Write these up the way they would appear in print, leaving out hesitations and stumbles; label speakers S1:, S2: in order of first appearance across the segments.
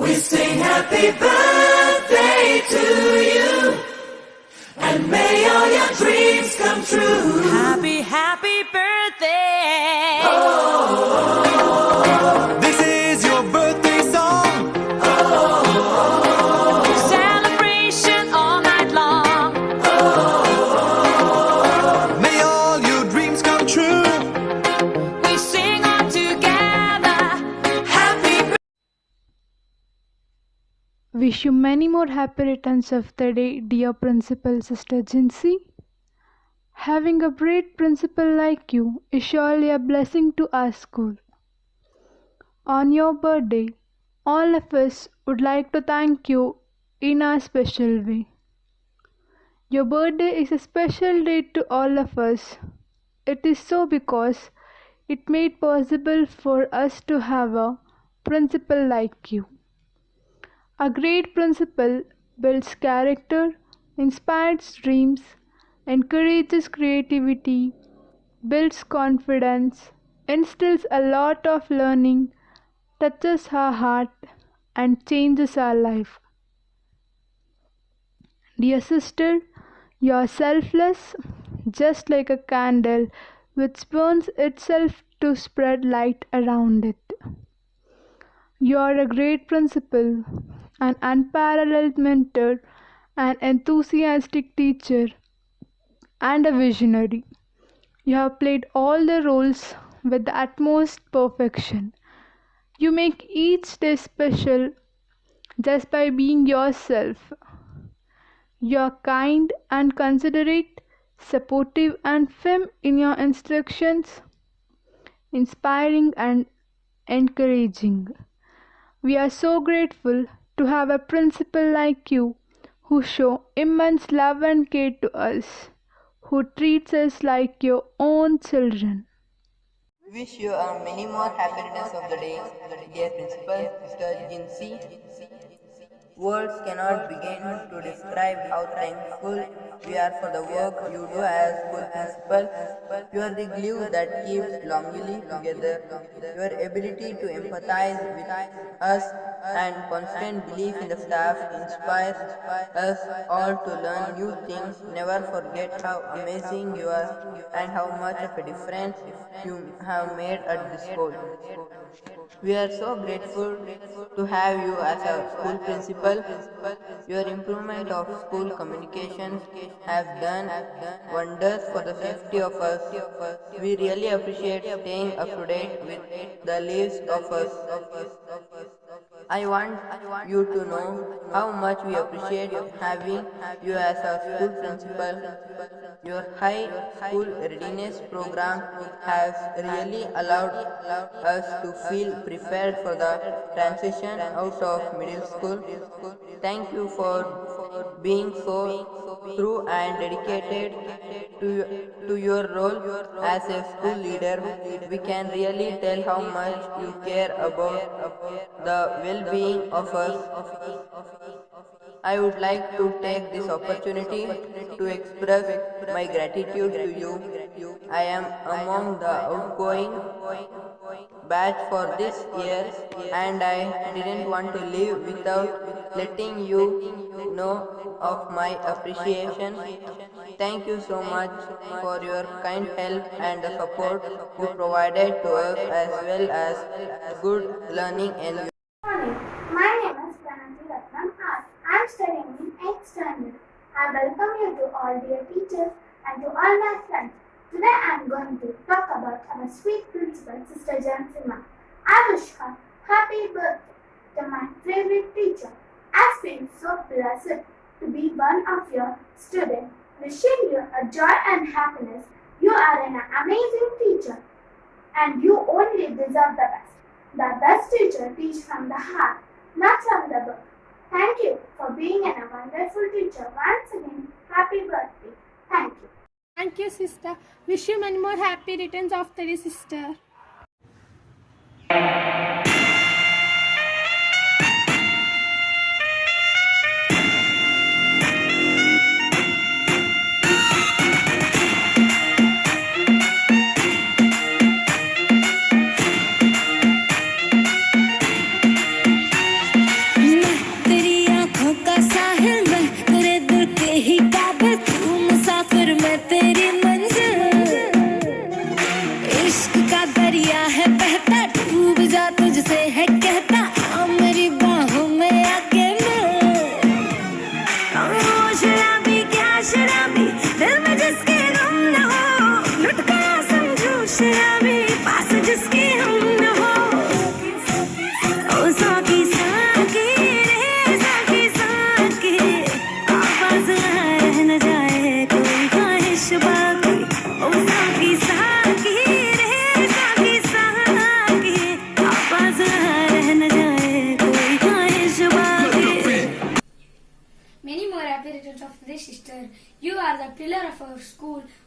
S1: We sing happy birthday to you, and may all your dreams come true.
S2: Happy, happy birthday.
S3: This is your birthday song.
S2: Celebration all night long.
S3: May all your dreams come true.
S2: We sing all together. Happy birthday.
S4: Wish you many more happy returns of the day, dear Principal Sister Jincy. Having a great principal like you is surely a blessing to our school. On your birthday, all of us would like to thank you in a special way. Your birthday is a special day to all of us. It is so because it made possible for us to have a principal like you. A great principal builds character, inspires dreams, encourages creativity, builds confidence, instills a lot of learning, touches our heart, and changes our life. Dear sister, you are selfless, just like a candle which burns itself to spread light around it. You are a great principal, an unparalleled mentor, an enthusiastic teacher, and a visionary. You have played all the roles with the utmost perfection. You make each day special just by being yourself. You are kind and considerate, supportive and firm in your instructions, inspiring and encouraging. We are so grateful to have a principal like you who show immense love and care to us, who treats us like your own children.
S5: Wish you many more happy returns of the day, dear Principal, Mr. Jincy. Words cannot begin to describe how thankful we are for the work you do as school principal. You are the glue that keeps Longville together. Your ability to empathize with us and constant belief in the staff inspires us all to learn new things. Never forget how amazing you are and how much of a difference you have made at this school. We are so grateful to have you as our school principal. Your improvement of school communications have done wonders for the safety of us. We really appreciate staying up to date with the lives of us. I want you to know how much we appreciate having you as our school principal. Your high school readiness program has really allowed us to feel prepared for the transition out of middle school. Thank you for being so true and dedicated to your role as a school leader. We can really tell how much you care about the well-being of us. I would like to take this opportunity to express my gratitude to you. I am among the outgoing batch for this year and I didn't want to leave without letting you know of my appreciation. Thank you so much for your kind help and the support you provided to us as well as good learning environment.
S6: Morning. My name is Pranati Ratnam R. I am studying in 8th standard. I welcome you to all dear teachers and to all my friends. Today I am going to talk about our sweet principal, Sister Jansima. I wish her happy birthday to my favorite teacher. I feel so blessed to be one of your students. Wishing you a joy and happiness. You are an amazing teacher and you only deserve the best. The best teacher teaches from the heart, not from the book. Thank you for being a wonderful teacher. Once again, happy birthday. Thank you.
S7: Thank you, sister. Wish you many more happy returns of the day, sister.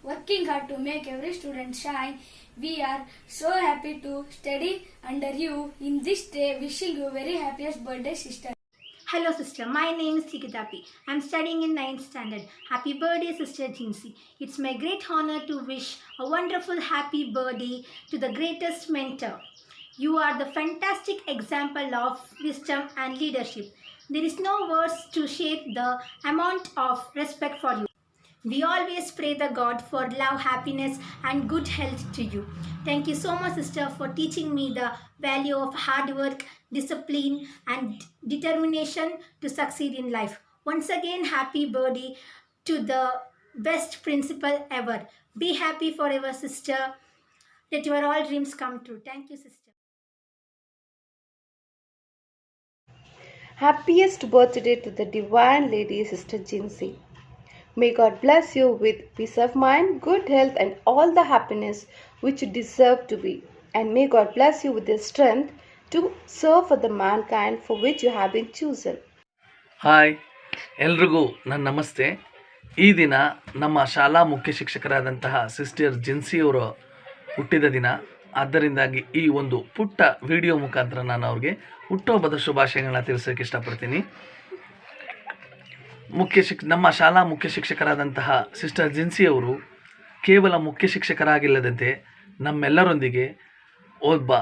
S8: working hard to make every student shine. We are so happy to study under you in this day. Wishing you very happiest birthday, sister.
S9: Hello sister, my name is Sikita P. I am studying in 9th standard. Happy birthday sister Jinsi. It's my great honor to wish a wonderful happy birthday to the greatest mentor. You are the fantastic example of wisdom and leadership. There is no words to share the amount of respect for you. We always pray the God for love, happiness and good health to you. Thank you so much sister for teaching me the value of hard work, discipline and determination to succeed in life. Once again, happy birthday to the best principal ever. Be happy forever sister. Let your all dreams come true. Thank you sister.
S10: Happiest birthday to the Divine Lady Sister Jinsi. May God bless you with peace of mind, good health and all the happiness which you deserve to be. And may God bless you with the strength to serve for the mankind for which you have been chosen.
S11: Hi ಎಲ್ರಿಗೂ ನನ್ನ ನಮಸ್ತೆ. ಈ ದಿನ ನಮ್ಮ ಶಾಲಾ ಮುಖ್ಯ ಶಿಕ್ಷಕರಾದಂತಹ sister ಜಿನ್ಸಿಯವರ ಹುಟ್ಟಿದ ದಿನ. ಆದ್ದರಿಂದಾಗಿ ಈ ಒಂದು ಪುಟ್ಟ ವಿಡಿಯೋ ಮುಖಾಂತರ ನಾನು ಅವ್ರಿಗೆ ಹುಟ್ಟುಹಬ್ಬದ ಶುಭಾಶಯಗಳನ್ನ ತಿಳಿಸೋಕ್ಕೆ ಇಷ್ಟಪಡ್ತೀನಿ. ನಮ್ಮ ಶಾಲಾ ಮುಖ್ಯ ಶಿಕ್ಷಕರಾದಂತಹ ಸಿಸ್ಟರ್ ಜಿನ್ಸಿಯವರು ಕೇವಲ ಮುಖ್ಯ ಶಿಕ್ಷಕರಾಗಿಲ್ಲದಂತೆ ನಮ್ಮೆಲ್ಲರೊಂದಿಗೆ ಒಬ್ಬ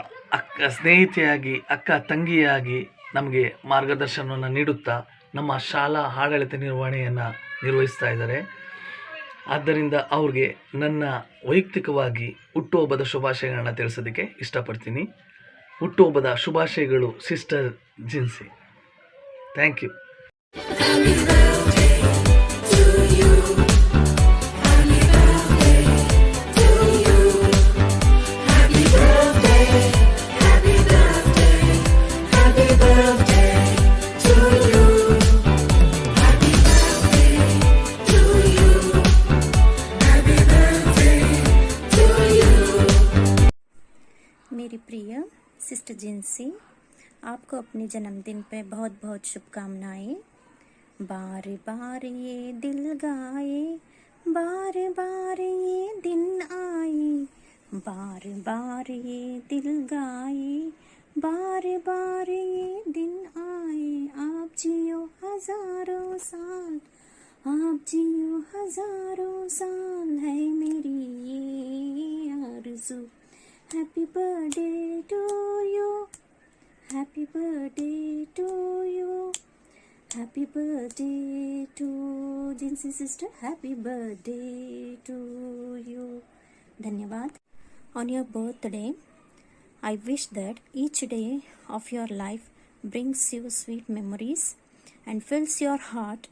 S11: ಸ್ನೇಹಿತೆಯಾಗಿ ಅಕ್ಕ ತಂಗಿಯಾಗಿ ನಮಗೆ ಮಾರ್ಗದರ್ಶನವನ್ನು ನೀಡುತ್ತಾ ನಮ್ಮ ಶಾಲಾ ಆಡಳಿತ ನಿರ್ವಹಣೆಯನ್ನು ನಿರ್ವಹಿಸ್ತಾ ಇದ್ದಾರೆ. ಆದ್ದರಿಂದ ಅವ್ರಿಗೆ ನನ್ನ ವೈಯಕ್ತಿಕವಾಗಿ ಹುಟ್ಟುಹಬ್ಬದ ಶುಭಾಶಯಗಳನ್ನ ತಿಳಿಸೋದಕ್ಕೆ ಇಷ್ಟಪಡ್ತೀನಿ. ಹುಟ್ಟುಹಬ್ಬದ ಶುಭಾಶಯಗಳು ಸಿಸ್ಟರ್ ಜಿನ್ಸಿ. Thank you.
S12: मेरी प्रिय सिस्टर जिन्सी, आपको अपने जन्मदिन पे बहुत बहुत शुभकामनाएं. बार बार ये दिल गाए, बार बार ये दिन आए, बार बार ये दिल गाए, बार बार ये दिन आए. आप जियो हजारों साल, आप जियो हजारों साल, है मेरी ये आरज़ू. Happy birthday to you, happy birthday to you, happy birthday to Jinsi sister, happy birthday to you. धन्यवाद. On your birthday, I wish that each day of your life brings you sweet memories and fills your heart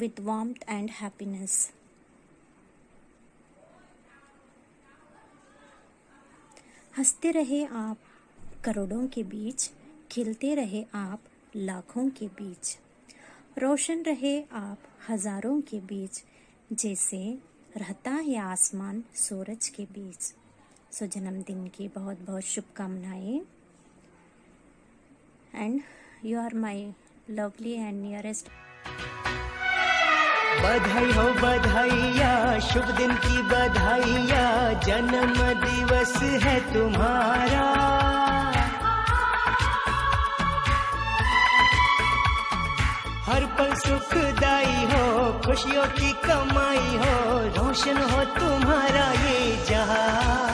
S12: with warmth and happiness. हंसते रहे आप करोड़ों के बीच, खिलते रहे आप लाखों के बीच, रोशन रहे आप हजारों के बीच, जैसे रहता है आसमान सूरज के बीच. सो जन्मदिन की बहुत बहुत शुभकामनाएं. And you are my lovely and nearest.
S1: बधाई हो बधाइया, शुभ दिन की बधाइया, जन्म दिवस है तुम्हारा. हर पल सुखदाई हो, खुशियों की कमाई हो, रोशन हो तुम्हारा ये जहां.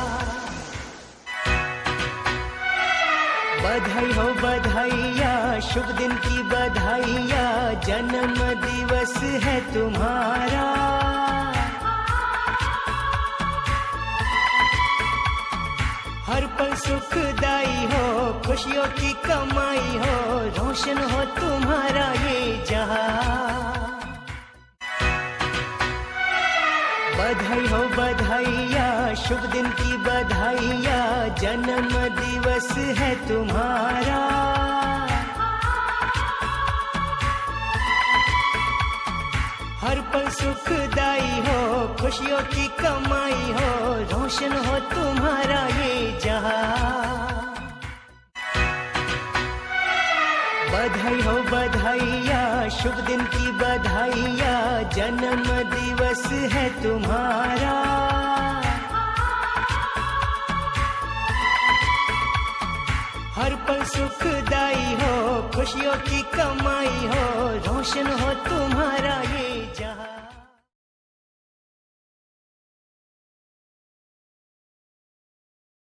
S1: बधाई हो बधाइया, शुभ दिन की बधाइया, जन्म दिवस है तुम्हारा. हर पल सुखदाई हो, खुशियों की कमाई हो, रोशन हो तुम्हारा ये जहां. बधाई हो बधाइया, शुभ दिन की बधाइया, जन्म दिवस है तुम्हारा. हर पल सुखदाई हो, खुशियों की कमाई हो, रोशन हो तुम्हारा ये जहां. बधाई हो बधाइया, शुभ दिन की बधाइया, जन्म दिवस है तुम्हारा.
S13: हर पल सुखदाई हो, खुशियों की कमाई